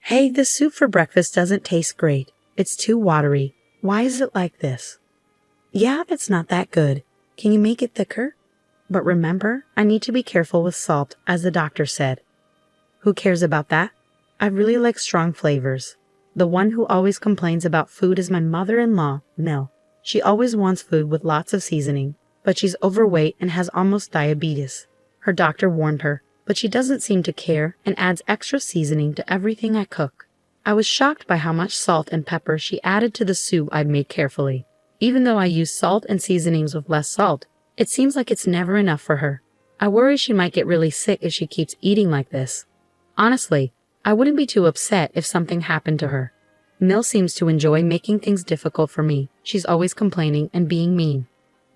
Hey, this soup for breakfast doesn't taste great. It's too watery. Why is it like this? Yeah, it's not that good. Can you make it thicker? But remember, I need to be careful with salt, as the doctor said. Who cares about that? I really like strong flavors. The one who always complains about food is my mother-in-law, Mel. She always wants food with lots of seasoning, but she's overweight and has almost diabetes. Her doctor warned her, but she doesn't seem to care and adds extra seasoning to everything I cook. I was shocked by how much salt and pepper she added to the soup I'd made carefully. Even though I use salt and seasonings with less salt, it seems like it's never enough for her. I worry she might get really sick if she keeps eating like this. Honestly, I wouldn't be too upset if something happened to her. Mill seems to enjoy making things difficult for me. She's always complaining and being mean.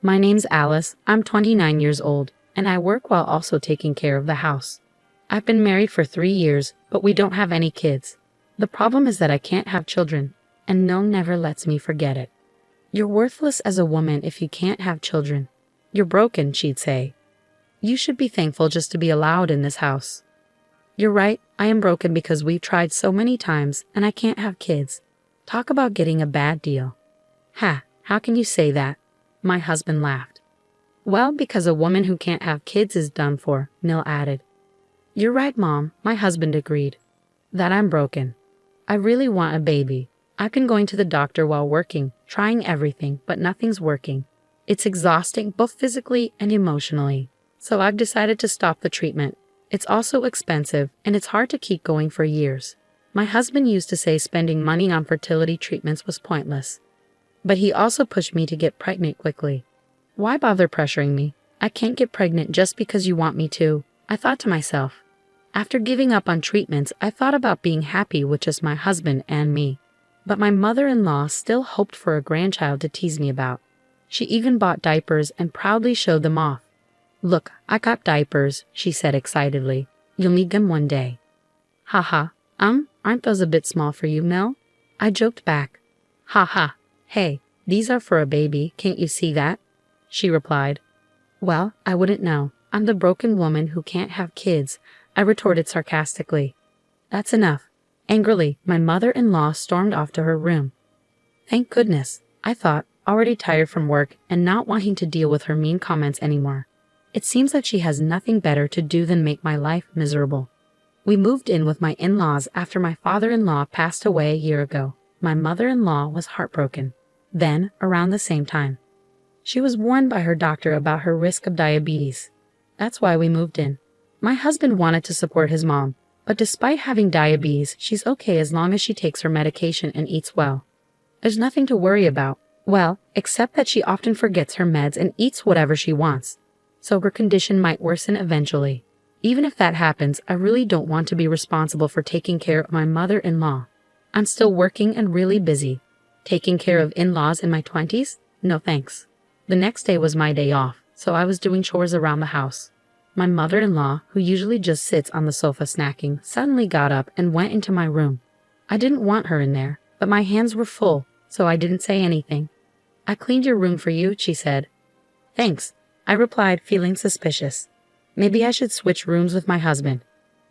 My name's Alice. I'm 29 years old, and I work while also taking care of the house. I've been married for 3 years, but we don't have any kids. The problem is that I can't have children, and Mill never lets me forget it. You're worthless as a woman if you can't have children. You're broken, she'd say. You should be thankful just to be allowed in this house. You're right, I am broken because we've tried so many times and I can't have kids. Talk about getting a bad deal. Ha, how can you say that? My husband laughed. Well, because a woman who can't have kids is done for, Mill added. You're right, Mom, my husband agreed. That I'm broken. I really want a baby. I've been going to the doctor while working, trying everything, but nothing's working. It's exhausting both physically and emotionally. So I've decided to stop the treatment. It's also expensive, and it's hard to keep going for years. My husband used to say spending money on fertility treatments was pointless. But he also pushed me to get pregnant quickly. Why bother pressuring me? I can't get pregnant just because you want me to, I thought to myself. After giving up on treatments, I thought about being happy with just my husband and me. But my mother-in-law still hoped for a grandchild to tease me about. She even bought diapers and proudly showed them off. Look, I got diapers, she said excitedly. You'll need them one day. Haha, aren't those a bit small for you, Mel? I joked back. Haha, hey, these are for a baby, can't you see that? She replied. Well, I wouldn't know. I'm the broken woman who can't have kids, I retorted sarcastically. That's enough. Angrily, my mother-in-law stormed off to her room. Thank goodness, I thought, already tired from work and not wanting to deal with her mean comments anymore. It seems like she has nothing better to do than make my life miserable. We moved in with my in-laws after my father-in-law passed away a year ago. My mother-in-law was heartbroken. Then, around the same time. She was warned by her doctor about her risk of diabetes. That's why we moved in. My husband wanted to support his mom, but despite having diabetes, she's okay as long as she takes her medication and eats well. There's nothing to worry about. Well, except that she often forgets her meds and eats whatever she wants. So her condition might worsen eventually. Even if that happens, I really don't want to be responsible for taking care of my mother-in-law. I'm still working and really busy. Taking care of in-laws in my 20s? No thanks. The next day was my day off, so I was doing chores around the house. My mother-in-law, who usually just sits on the sofa snacking, suddenly got up and went into my room. I didn't want her in there, but my hands were full, so I didn't say anything. I cleaned your room for you, she said. Thanks, I replied, feeling suspicious. Maybe I should switch rooms with my husband.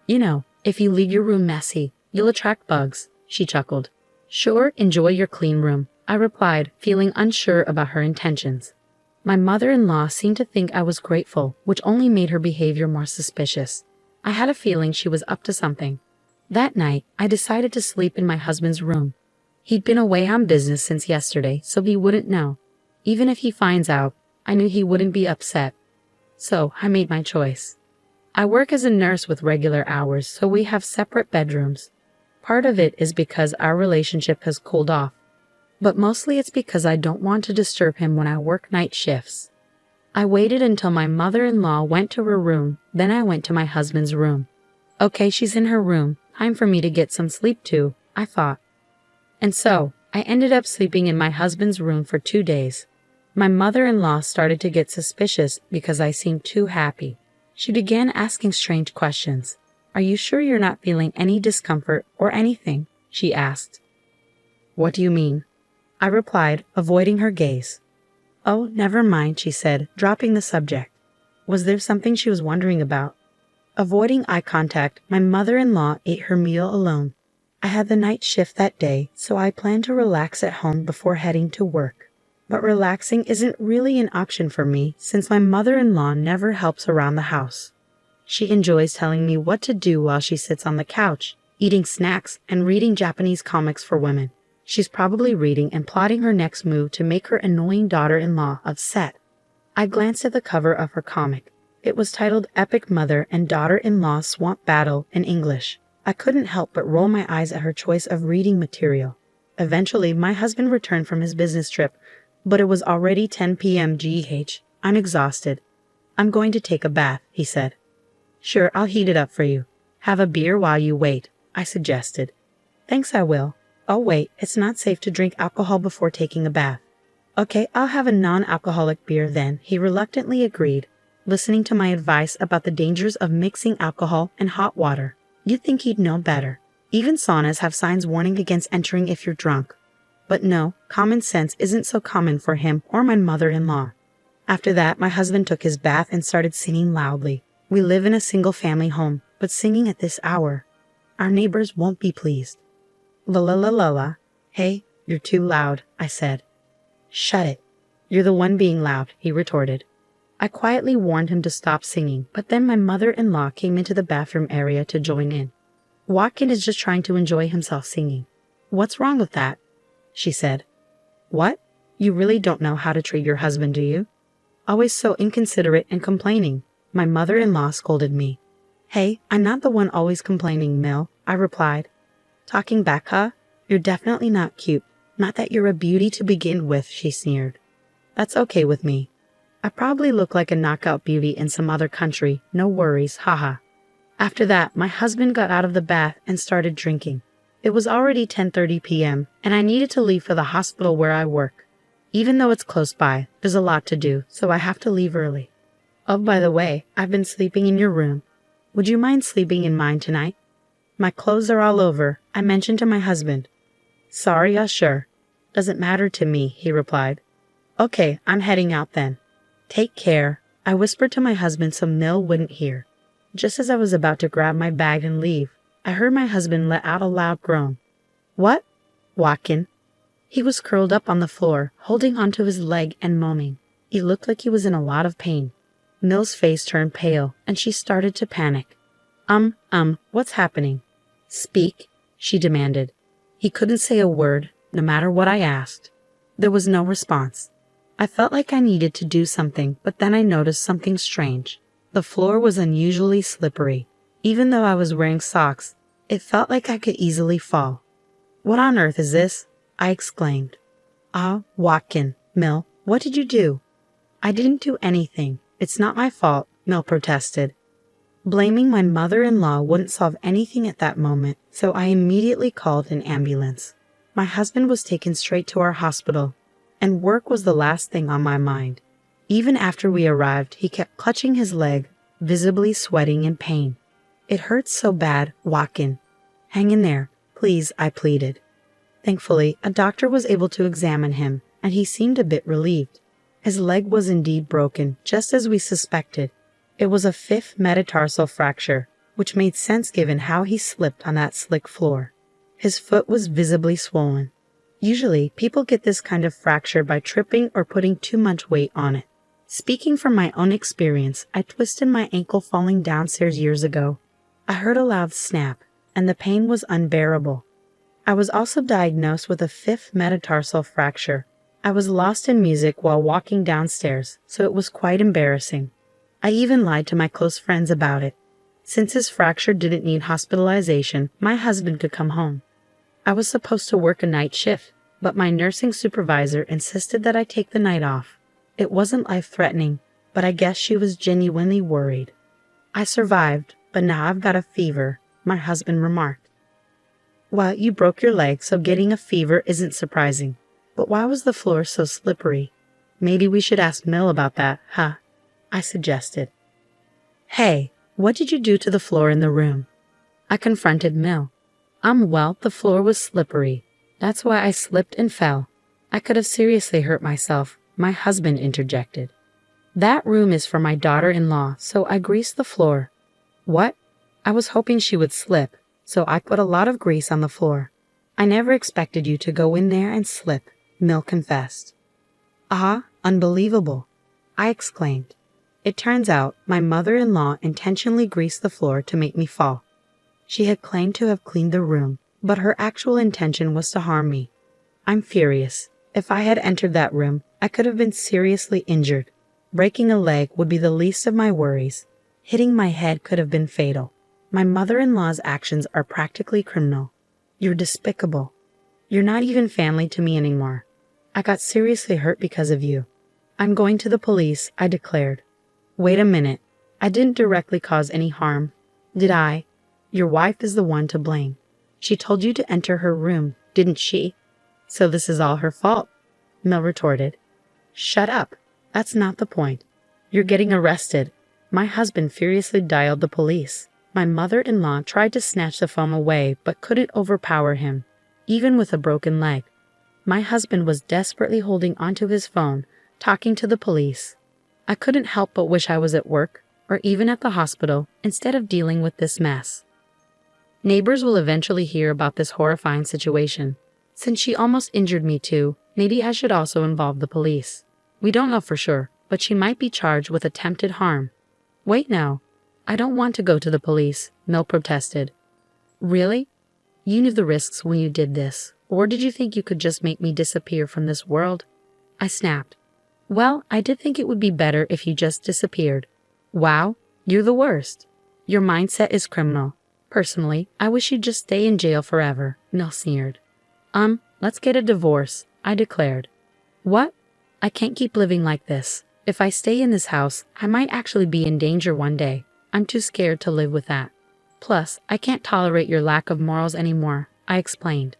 You know, if you leave your room messy, you'll attract bugs, she chuckled. Sure, enjoy your clean room, I replied, feeling unsure about her intentions. My mother-in-law seemed to think I was grateful, which only made her behavior more suspicious. I had a feeling she was up to something. That night, I decided to sleep in my husband's room. He'd been away on business since yesterday, so he wouldn't know. Even if he finds out, I knew he wouldn't be upset. So, I made my choice. I work as a nurse with regular hours, so we have separate bedrooms. Part of it is because our relationship has cooled off. But mostly it's because I don't want to disturb him when I work night shifts. I waited until my mother-in-law went to her room, then I went to my husband's room. Okay, she's in her room, time for me to get some sleep too, I thought. And so, I ended up sleeping in my husband's room for 2 days. My mother-in-law started to get suspicious because I seemed too happy. She began asking strange questions. Are you sure you're not feeling any discomfort or anything? She asked. What do you mean? I replied, avoiding her gaze. Oh, never mind, she said, dropping the subject. Was there something she was wondering about? Avoiding eye contact, my mother-in-law ate her meal alone. I had the night shift that day, so I planned to relax at home before heading to work. But relaxing isn't really an option for me since my mother-in-law never helps around the house. She enjoys telling me what to do while she sits on the couch, eating snacks and reading Japanese comics for women. She's probably reading and plotting her next move to make her annoying daughter-in-law upset. I glanced at the cover of her comic. It was titled Epic Mother and Daughter-in-Law Swamp Battle in English. I couldn't help but roll my eyes at her choice of reading material. Eventually, my husband returned from his business trip, but it was already 10 p.m. GH. I'm exhausted. I'm going to take a bath, he said. Sure, I'll heat it up for you. Have a beer while you wait, I suggested. Thanks, I will. Oh wait, it's not safe to drink alcohol before taking a bath. Okay, I'll have a non-alcoholic beer then, he reluctantly agreed, listening to my advice about the dangers of mixing alcohol and hot water. You'd think he'd know better. Even saunas have signs warning against entering if you're drunk. But no, common sense isn't so common for him or my mother-in-law. After that, my husband took his bath and started singing loudly. We live in a single-family home, but singing at this hour. Our neighbors won't be pleased. La la la la la. Hey, you're too loud, I said. Shut it. You're the one being loud, he retorted. I quietly warned him to stop singing, but then my mother-in-law came into the bathroom area to join in. Watkin is just trying to enjoy himself singing. What's wrong with that? She said. What? You really don't know how to treat your husband, do you? Always so inconsiderate and complaining, my mother-in-law scolded me. Hey, I'm not the one always complaining, Mill, I replied. Talking back, huh? You're definitely not cute. Not that you're a beauty to begin with, she sneered. That's okay with me. I probably look like a knockout beauty in some other country, no worries, haha. After that, my husband got out of the bath and started drinking. It was already 10:30 p.m., and I needed to leave for the hospital where I work. Even though it's close by, there's a lot to do, so I have to leave early. Oh, by the way, I've been sleeping in your room. Would you mind sleeping in mine tonight? My clothes are all over, I mentioned to my husband. Sorry, sure. Doesn't matter to me, he replied. Okay, I'm heading out then. Take care, I whispered to my husband so Mill wouldn't hear. Just as I was about to grab my bag and leave, I heard my husband let out a loud groan. What? Watkin. He was curled up on the floor, holding onto his leg and moaning. He looked like he was in a lot of pain. Mill's face turned pale, and she started to panic. What's happening? Speak, she demanded. He couldn't say a word, no matter what I asked. There was no response. I felt like I needed to do something, but then I noticed something strange. The floor was unusually slippery. Even though I was wearing socks, it felt like I could easily fall. What on earth is this? I exclaimed. Watkin, Mill, what did you do? I didn't do anything. It's not my fault, Mill protested. Blaming my mother-in-law wouldn't solve anything at that moment, so I immediately called an ambulance. My husband was taken straight to our hospital, and work was the last thing on my mind. Even after we arrived, he kept clutching his leg, visibly sweating in pain. It hurts so bad, Watkin. Hang in there, please, I pleaded. Thankfully, a doctor was able to examine him, and he seemed a bit relieved. His leg was indeed broken, just as we suspected. It was a 5th metatarsal fracture, which made sense given how he slipped on that slick floor. His foot was visibly swollen. Usually, people get this kind of fracture by tripping or putting too much weight on it. Speaking from my own experience, I twisted my ankle falling downstairs years ago. I heard a loud snap, and the pain was unbearable. I was also diagnosed with a 5th metatarsal fracture. I was lost in music while walking downstairs, so it was quite embarrassing. I even lied to my close friends about it. Since his fracture didn't need hospitalization, my husband could come home. I was supposed to work a night shift, but my nursing supervisor insisted that I take the night off. It wasn't life-threatening, but I guess she was genuinely worried. I survived, but now I've got a fever, my husband remarked. Well, you broke your leg, so getting a fever isn't surprising. But why was the floor so slippery? Maybe we should ask Mill about that, huh? I suggested. Hey, what did you do to the floor in the room? I confronted Mill. Well, the floor was slippery. That's why I slipped and fell. I could have seriously hurt myself, my husband interjected. That room is for my daughter-in-law, so I greased the floor. What? I was hoping she would slip. so I put a lot of grease on the floor. I never expected you to go in there and slip, Mill confessed. Ah, unbelievable, I exclaimed. It turns out my mother-in-law intentionally greased the floor to make me fall. She had claimed to have cleaned the room, but her actual intention was to harm me. I'm furious. If I had entered that room, I could have been seriously injured. Breaking a leg would be the least of my worries. Hitting my head could have been fatal. My mother-in-law's actions are practically criminal. You're despicable. You're not even family to me anymore. I got seriously hurt because of you. I'm going to the police, I declared. Wait a minute. I didn't directly cause any harm, did I? Your wife is the one to blame. She told you to enter her room, didn't she? So this is all her fault, Mill retorted. Shut up. That's not the point. You're getting arrested. My husband furiously dialed the police. My mother-in-law tried to snatch the phone away but couldn't overpower him, even with a broken leg. My husband was desperately holding onto his phone, talking to the police. I couldn't help but wish I was at work, or even at the hospital, instead of dealing with this mess. Neighbors will eventually hear about this horrifying situation. Since she almost injured me too, maybe I should also involve the police. We don't know for sure, but she might be charged with attempted harm. Wait now. I don't want to go to the police, Mill protested. Really? You knew the risks when you did this, or did you think you could just make me disappear from this world? I snapped. Well, I did think it would be better if you just disappeared. Wow, you're the worst. Your mindset is criminal. Personally, I wish you'd just stay in jail forever, Mill sneered. Let's get a divorce, I declared. What? I can't keep living like this. If I stay in this house, I might actually be in danger one day. I'm too scared to live with that. Plus, I can't tolerate your lack of morals anymore, I explained.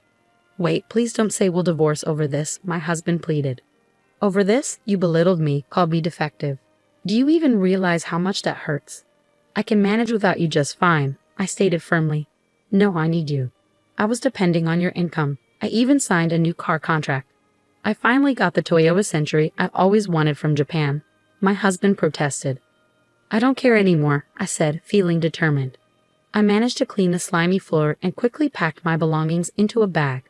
Wait, please don't say we'll divorce over this, my husband pleaded. Over this, you belittled me, called me defective. Do you even realize how much that hurts? I can manage without you just fine, I stated firmly. No, I need you. I was depending on your income. I even signed a new car contract. I finally got the Toyota Century I've always wanted from Japan. My husband protested. I don't care anymore, I said, feeling determined. I managed to clean the slimy floor and quickly packed my belongings into a bag.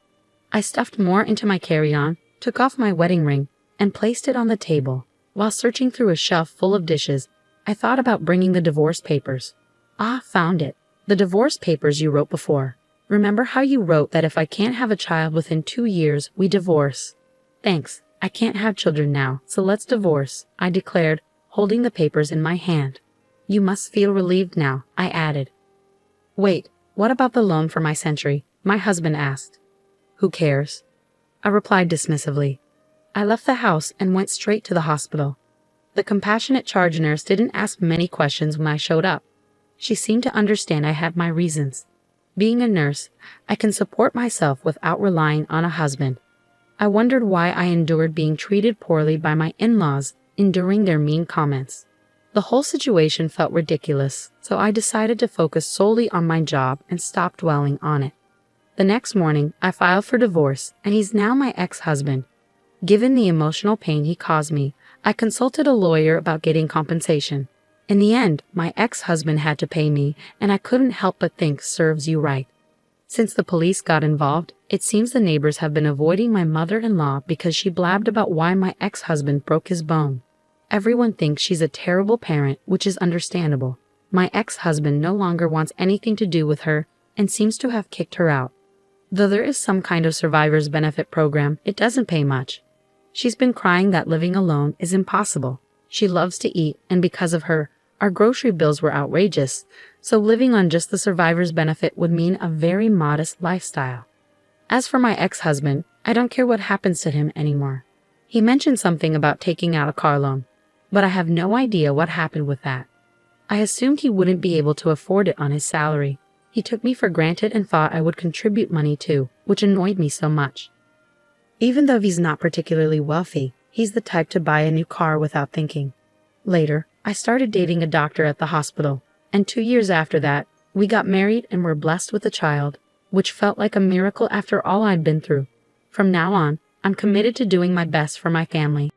I stuffed more into my carry-on, took off my wedding ring, and placed it on the table. While searching through a shelf full of dishes, I thought about bringing the divorce papers. Ah, found it. The divorce papers you wrote before. Remember how you wrote that if I can't have a child within 2 years, we divorce? Thanks. I can't have children now, so let's divorce, I declared, holding the papers in my hand. You must feel relieved now, I added. Wait, what about the loan for my Century? My husband asked. Who cares? I replied dismissively. I left the house and went straight to the hospital. The compassionate charge nurse didn't ask many questions when I showed up. She seemed to understand I had my reasons. Being a nurse, I can support myself without relying on a husband. I wondered why I endured being treated poorly by my in-laws, enduring their mean comments. The whole situation felt ridiculous, so I decided to focus solely on my job and stop dwelling on it. The next morning, I filed for divorce, and he's now my ex-husband. Given the emotional pain he caused me, I consulted a lawyer about getting compensation. In the end, my ex-husband had to pay me, and I couldn't help but think serves you right. Since the police got involved, it seems the neighbors have been avoiding my mother-in-law because she blabbed about why my ex-husband broke his bone. Everyone thinks she's a terrible parent, which is understandable. My ex-husband no longer wants anything to do with her and seems to have kicked her out. Though there is some kind of survivor's benefit program, it doesn't pay much. She's been crying that living alone is impossible. She loves to eat, and because of her, our grocery bills were outrageous, so living on just the survivor's benefit would mean a very modest lifestyle. As for my ex-husband, I don't care what happens to him anymore. He mentioned something about taking out a car loan, but I have no idea what happened with that. I assumed he wouldn't be able to afford it on his salary. He took me for granted and thought I would contribute money too, which annoyed me so much. Even though he's not particularly wealthy, he's the type to buy a new car without thinking. Later, I started dating a doctor at the hospital, and 2 years after that, we got married and were blessed with a child, which felt like a miracle after all I'd been through. From now on, I'm committed to doing my best for my family.